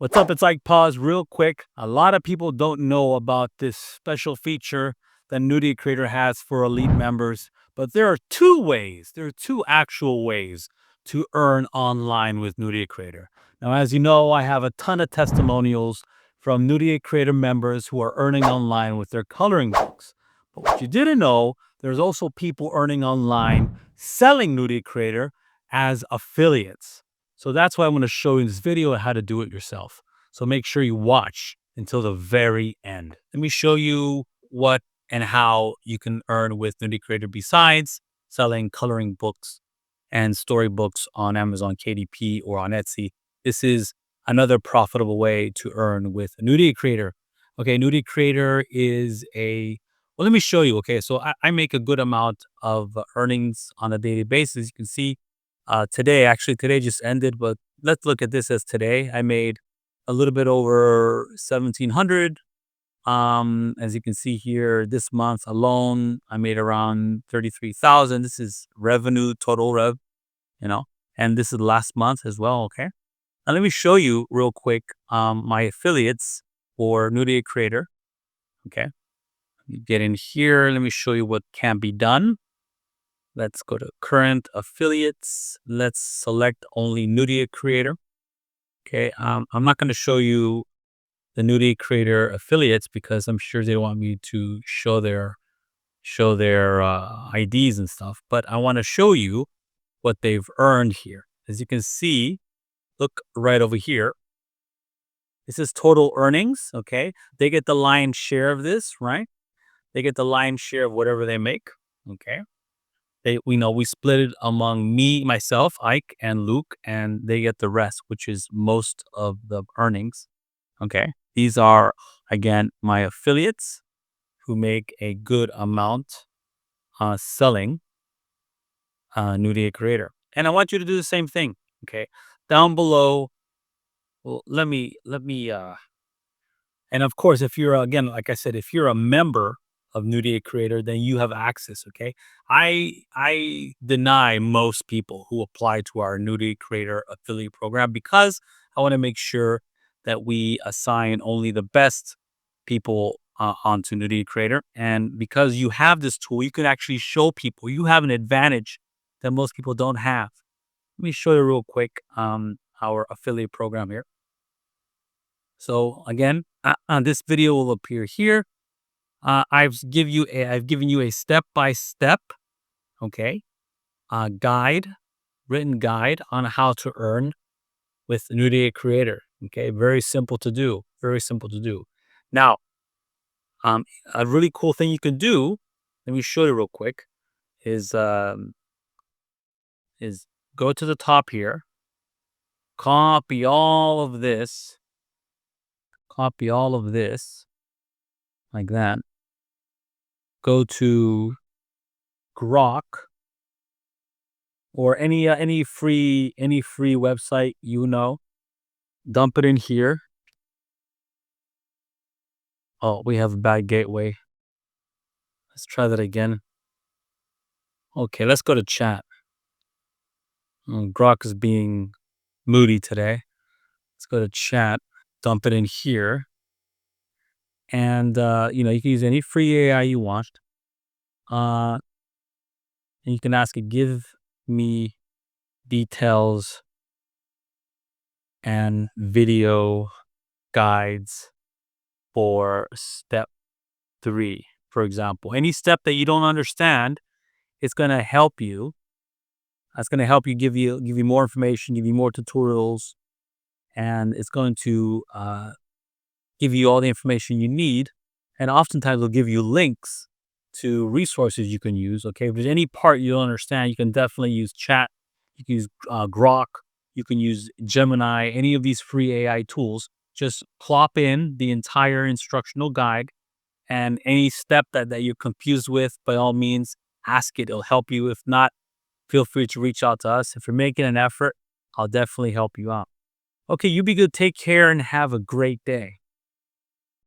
What's up? It's like pause real quick. A lot of people don't know about this special feature that Nurie Creator has for elite members, but there are two ways. There are two actual ways to earn online with Nurie Creator. Now, as you know, I have a ton of testimonials from Nurie Creator members who are earning online with their coloring books. But what you didn't know, there's also people earning online selling Nurie Creator as affiliates. So that's why I'm going to show you in this video how to do it yourself. So make sure you watch until the very end. Let me show you what and how you can earn with Nurie Creator besides selling coloring books and storybooks on Amazon KDP or on Etsy. This is another profitable way to earn with Nurie Creator. Okay, Nurie Creator is well, let me show you. Okay, so I make a good amount of earnings on a daily basis. You can see today just ended, but let's look at this as today. I made a little bit over 1,700. As you can see here, this month alone, I made around 33,000. This is revenue, total rev, and this is last month as well. Okay. Now let me show you real quick, my affiliates for Nurie Creator. Okay. Get in here. Let me show you what can be done. Let's go to current affiliates. Let's select only Nurie Creator. Okay, I'm not going to show you the Nurie Creator affiliates because I'm sure they want me to show their IDs and stuff. But I want to show you what they've earned here. As you can see, look right over here. This is total earnings. Okay, they get the lion's share of this, right? They get the lion's share of whatever they make. Okay. We split it among me, myself, Ike, and Luke, and they get the rest, which is most of the earnings. Okay. These are, again, my affiliates who make a good amount selling Nurie Creator. And I want you to do the same thing. Okay. Down below, well, and of course, if you're, again, like I said, if you're a member of Nurie Creator, then you have access. Okay. I deny most people who apply to our Nurie Creator affiliate program because I want to make sure that we assign only the best people onto Nurie Creator. And because you have this tool, you can actually show people you have an advantage that most people don't have. Let me show you real quick our affiliate program here. So again, this video will appear here. I've given you a step-by-step, okay, written guide on how to earn with Nurie Creator. Okay, very simple to do. Very simple to do. Now, a really cool thing you can do. Let me show you real quick. Is go to the top here, copy all of this, like that. Go to Grok or any free website, dump it in here. Oh, we have a bad gateway. Let's try that again. Okay, let's go to chat. Grok is being moody today. Let's go to chat, dump it in here. And, you can use any free AI you want. And you can ask it, give me details and video guides for step 3, for example. Any step that you don't understand, it's going to help you. It's going to help you, give you more information, give you more tutorials, and it's going to give you all the information you need. And oftentimes it'll give you links to resources you can use. Okay, if there's any part you don't understand, you can definitely use chat. You can use Grok. You can use Gemini, any of these free AI tools. Just plop in the entire instructional guide, and any step that you're confused with, by all means, ask it. It'll help you. If not, feel free to reach out to us. If you're making an effort, I'll definitely help you out. Okay, you be good. Take care and have a great day.